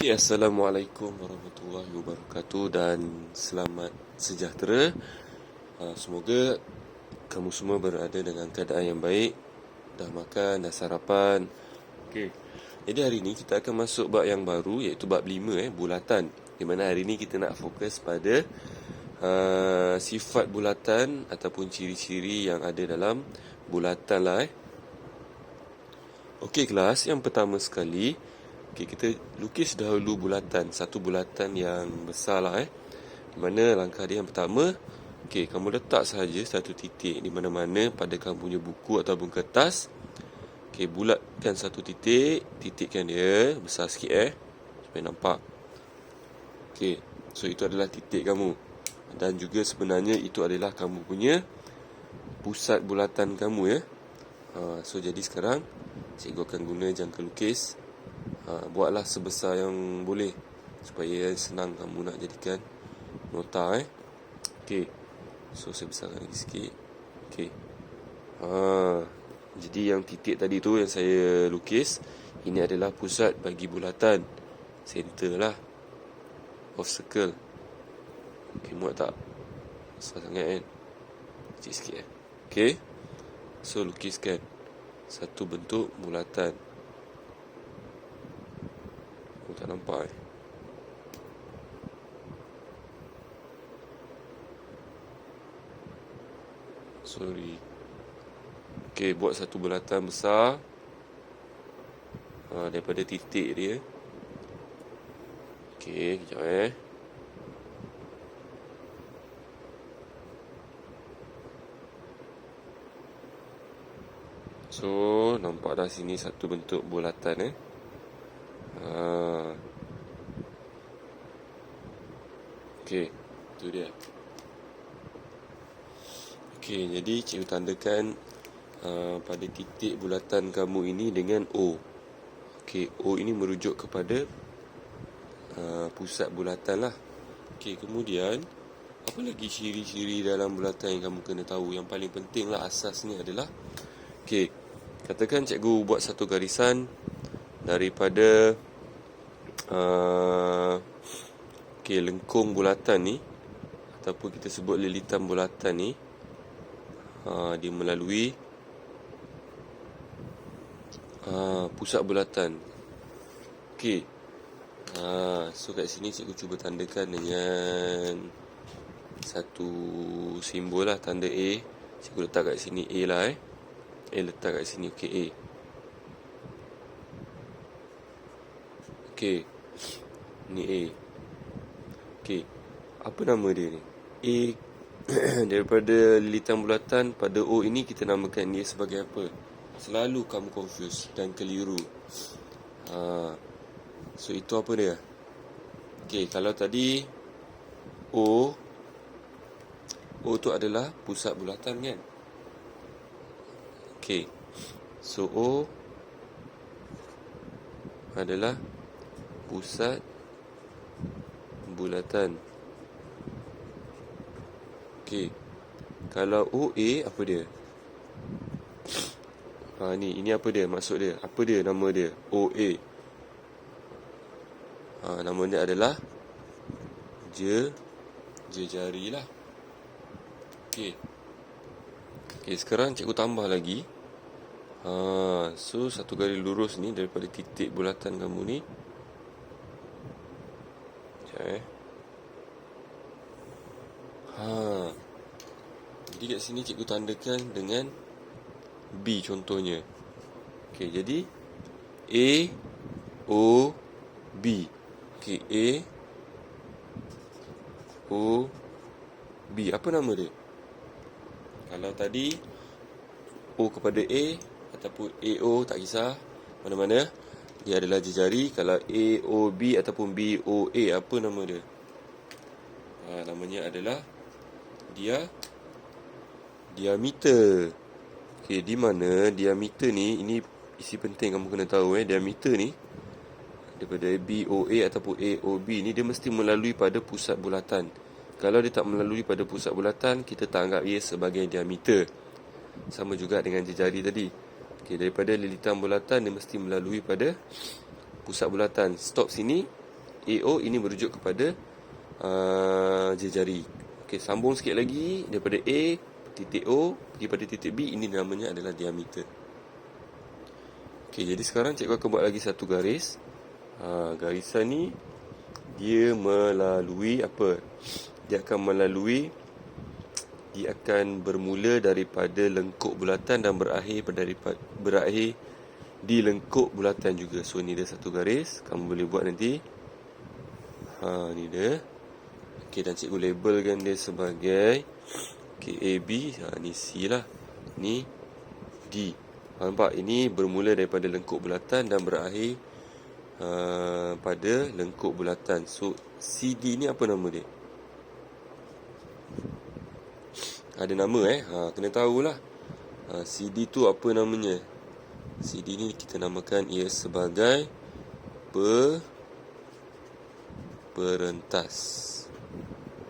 Okay, Assalamualaikum warahmatullahi wabarakatuh dan selamat sejahtera. Semoga kamu semua berada dalam keadaan yang baik, dah makan, dah sarapan. Okay, jadi hari ini kita akan masuk bab yang baru, iaitu bab 5, bulatan. Di mana hari ini kita nak fokus pada sifat bulatan ataupun ciri-ciri yang ada dalam bulatan lah. Okey kelas, yang pertama sekali, kita lukis dahulu bulatan. Satu bulatan yang besar lah Di mana langkah dia yang pertama, kamu letak sahaja satu titik di mana-mana pada kamu punya buku ataupun kertas. Bulatkan satu titik, titikkan dia besar sikit supaya nampak. So itu adalah titik kamu. Dan juga sebenarnya itu adalah kamu punya pusat bulatan kamu So jadi sekarang cikgu akan guna jangka lukis. Buatlah sebesar yang boleh supaya senang kamu nak jadikan nota So saya besarkan lagi sikit. Jadi yang titik tadi tu yang saya lukis, ini adalah pusat bagi bulatan, center lah of circle. Muat tak? Besar sangat kan? Kecil sikit So lukiskan satu bentuk bulatan. Tak nampak Sorry. Buat satu bulatan besar daripada titik dia. Kejap So nampak dah sini satu bentuk bulatan itu dia. Jadi cikgu tandakan pada titik bulatan kamu ini dengan O. O ini merujuk kepada pusat bulatan lah. Kemudian apa lagi ciri-ciri dalam bulatan yang kamu kena tahu? Yang paling penting lah, asasnya adalah katakan cikgu buat satu garisan daripada lengkung bulatan ni, ataupun kita sebut lilitan bulatan ni, dia melalui pusat bulatan. So kat sini cikgu cuba tandakan dengan satu simbol lah, tanda A. Cikgu letak kat sini A lah A letak kat sini. A. Ni A. Apa nama dia ni? A daripada lilitan bulatan pada O ini kita namakan dia sebagai apa? Selalu kamu confuse dan keliru. So itu apa dia? Kalau tadi O tu adalah pusat bulatan kan? So O adalah pusat bulatan. Kalau OA apa dia? Ini apa dia maksud dia? Apa dia nama dia? OA. Nama dia adalah jejari lah. Sekarang cikgu tambah lagi. So satu garis lurus ni daripada titik bulatan kamu ni. Jadi kat sini cikgu tandakan dengan B contohnya. Jadi A O B. A O B. Apa nama dia? Kalau tadi O kepada A ataupun AO, tak kisah mana-mana, dia adalah jejari. Kalau AOB ataupun BOA, apa nama dia? Namanya adalah diameter. Di mana diameter ni, ini isi penting kamu kena tahu diameter ni daripada BOA ataupun AOB ni, dia mesti melalui pada pusat bulatan. Kalau dia tak melalui pada pusat bulatan, kita tak anggap ia sebagai diameter. Sama juga dengan jejari tadi. Daripada lilitan bulatan, dia mesti melalui pada pusat bulatan. Stop sini. AO ini merujuk kepada jari. Okey, sambung sikit lagi daripada A titik O pergi pada titik B, ini namanya adalah diameter. Okey, jadi sekarang cikgu akan buat lagi satu garis. Garisan ni dia melalui apa? Dia akan bermula daripada lengkuk bulatan dan berakhir di lengkuk bulatan juga. So ni dia satu garis, kamu boleh buat nanti. Ni dia. Okey, dan cikgu labelkan dia sebagai AB. Ni C lah. Ni D. Nampak? Ini bermula daripada lengkuk bulatan dan berakhir pada lengkuk bulatan. So CD ni apa nama dia? Ada nama kena tahulah. CD tu apa namanya? CD ni kita namakan ia sebagai perentas.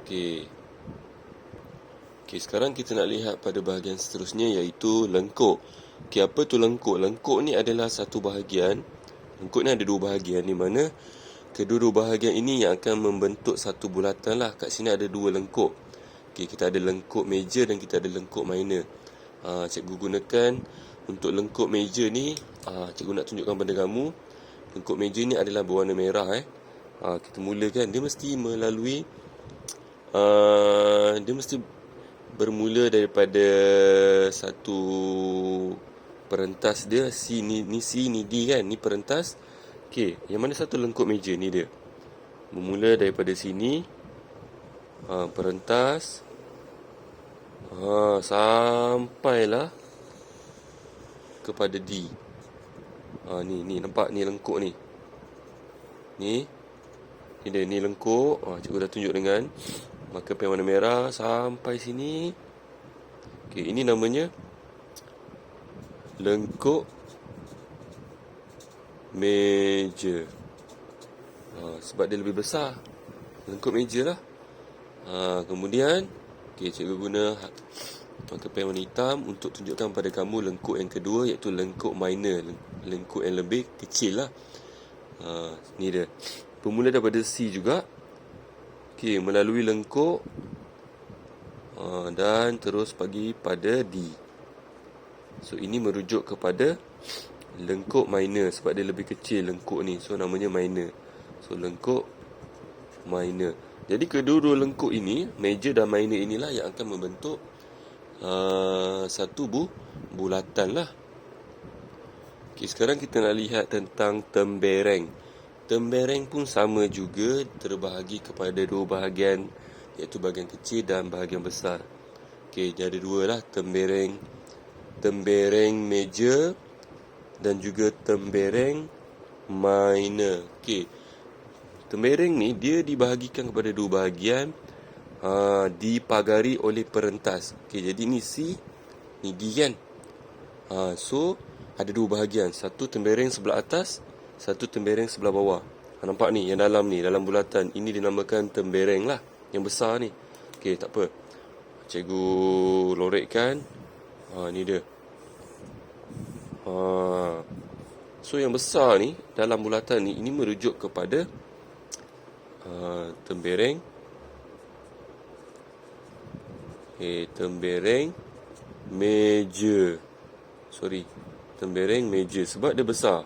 Okey, sekarang kita nak lihat pada bahagian seterusnya, iaitu lengkuk. Okey, apa tu lengkuk? Lengkuk ni adalah satu bahagian. Lengkuk ni ada dua bahagian, di mana kedua-dua bahagian ini yang akan membentuk satu bulatan lah. Kat sini ada dua lengkuk. Okey, kita ada lengkuk major dan kita ada lengkuk minor. Cikgu gunakan untuk lengkuk major ni, cikgu nak tunjukkan pada kamu. Lengkuk major ni adalah berwarna merah. Kita mulakan, dia mesti bermula daripada satu perentas dia. C ni C ni D kan, ni perentas. Okey, yang mana satu lengkuk major ni dia bermula daripada sini, perentas, sampailah kepada D. Ni nampak ni lengkuk ni. Ni dia, ni lengkuk. Cikgu dah tunjuk dengan marker pen warna merah sampai sini. Okey, ini namanya lengkuk major. Sebab dia lebih besar, lengkuk major lah. Kemudian cikgu guna marker pen warna hitam untuk tunjukkan pada kamu lengkuk yang kedua, iaitu lengkuk minor, lengkuk yang lebih kecil lah. Ni dia, bermula daripada C juga. Okey, melalui lengkuk dan terus pergi pada D. So ini merujuk kepada lengkuk minor sebab dia lebih kecil lengkuk ni. So namanya minor. So lengkuk minor. Jadi kedua-dua lengkuk ini, major dan minor, inilah yang akan membentuk satu bulatan lah. Okey, sekarang kita nak lihat tentang tembereng. Tembereng pun sama juga, terbahagi kepada dua bahagian, iaitu bahagian kecil dan bahagian besar. Okey, dia ada dua lah, tembereng major dan juga tembereng minor. Okey, tembereng ni dia dibahagikan kepada dua bahagian, dipagari oleh perentas. Okey, jadi ni C, ni D kan. So ada dua bahagian, satu tembereng sebelah atas, satu tembereng sebelah bawah. Nampak ni, yang dalam ni, dalam bulatan ini dinamakan tembereng lah, yang besar ni. Okey, tak apa, cikgu lorekkan. Ni dia. So yang besar ni dalam bulatan ni, ini merujuk kepada tembereng tembereng major. Tembereng major sebab dia besar.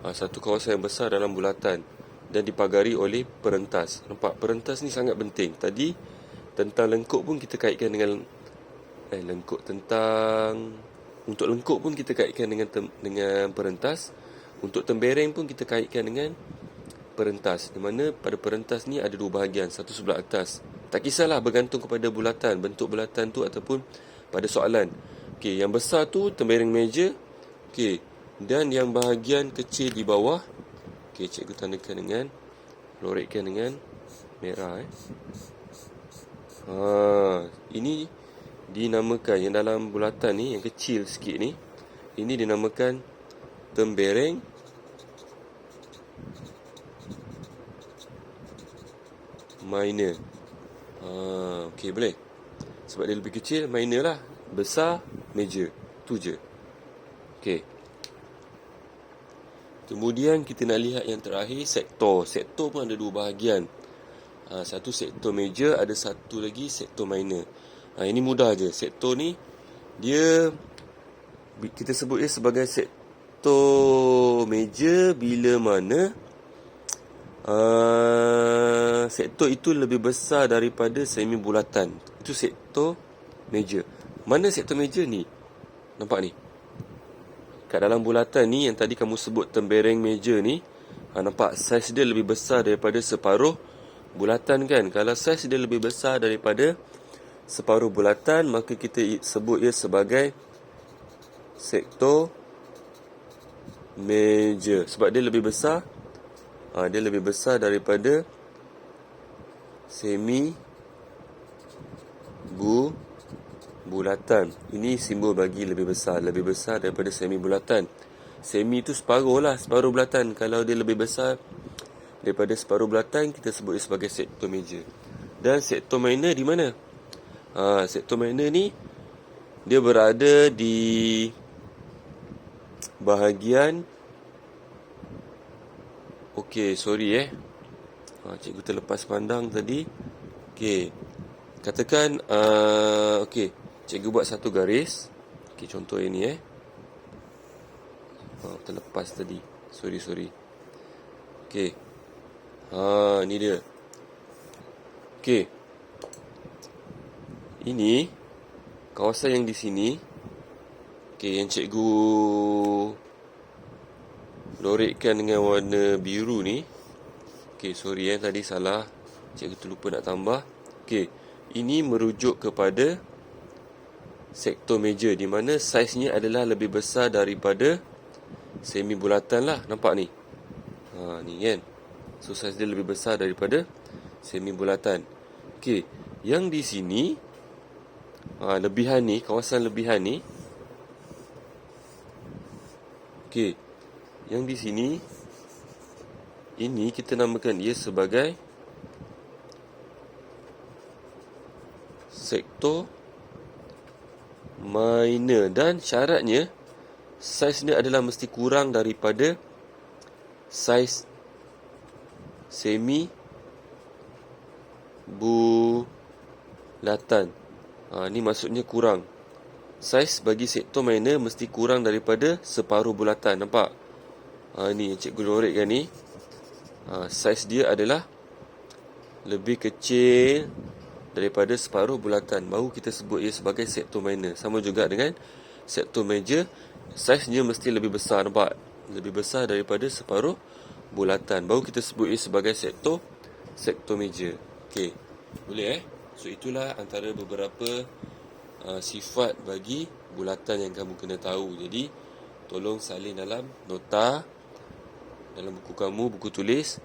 Satu kawasan yang besar dalam bulatan dan dipagari oleh perentas. Nampak, perentas ni sangat penting. Tadi tentang lengkuk pun kita kaitkan dengan untuk lengkuk pun kita kaitkan dengan perentas. Untuk tembereng pun kita kaitkan dengan perentas. Di mana pada perentas ni ada dua bahagian, satu sebelah atas. Tak kisahlah, bergantung kepada bulatan, bentuk bulatan tu ataupun pada soalan. Okey, yang besar tu tembereng major. Okey, dan yang bahagian kecil di bawah, okey, cikgu tandakan dengan, lorekkan dengan merah. Ini dinamakan, yang dalam bulatan ni, yang kecil sikit ni, ini dinamakan tembereng minor. Okey, boleh. Sebab dia lebih kecil, minor lah. Besar, major. Tu je. Okey. Kemudian kita nak lihat yang terakhir, sektor. Sektor pun ada dua bahagian. Satu sektor major, ada satu lagi sektor minor. Ini mudah je. Sektor ni dia kita sebut dia sebagai sektor major bila mana sektor itu lebih besar daripada semi bulatan. Itu sektor major. Mana sektor major ni? Nampak ni? Kat dalam bulatan ni yang tadi kamu sebut tembereng major ni, nampak saiz dia lebih besar daripada separuh bulatan kan? Kalau saiz dia lebih besar daripada separuh bulatan, maka kita sebut ia sebagai sektor major. Sebab dia lebih besar, dia lebih besar daripada semi bulatan. Ini simbol bagi lebih besar daripada semi bulatan. Semi itu separuh lah, separuh bulatan. Kalau dia lebih besar daripada separuh bulatan, kita sebut dia sebagai sektor major. Dan sektor minor di mana? Sektor minor ni dia berada di bahagian cikgu terlepas pandang tadi. Katakan cikgu buat satu garis. Contoh ini terlepas tadi. Sorry. Ni dia. Ini kawasan yang di sini. Yang cikgu lorekkan dengan warna biru ni. Sorry tadi salah. Cikgu terlupa nak tambah. Ini merujuk kepada sektor major, di mana saiznya adalah lebih besar daripada semi bulatan lah. Nampak ni? Ni kan? So saiz dia lebih besar daripada semi bulatan. Yang di sini lebihan ni, kawasan lebihan ni. Yang di sini ini kita namakan dia sebagai sektor minor, dan syaratnya saiz dia adalah mesti kurang daripada saiz semi bulatan. Ni maksudnya kurang. Saiz bagi sektor minor mesti kurang daripada separuh bulatan. Nampak? Ni yang cikgu lorekkan ni. Saiz dia adalah lebih kecil daripada separuh bulatan. Baru kita sebut ia sebagai sektor minor. Sama juga dengan sektor major, saiznya mesti lebih besar. Nampak? Lebih besar daripada separuh bulatan. Baru kita sebut ia sebagai sektor major. Boleh So itulah antara beberapa sifat bagi bulatan yang kamu kena tahu. Jadi tolong salin dalam nota, dalam buku kamu, buku tulis.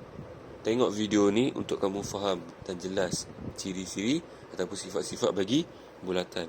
Tengok video ni untuk kamu faham dan jelas ciri-ciri ataupun sifat-sifat bagi bulatan.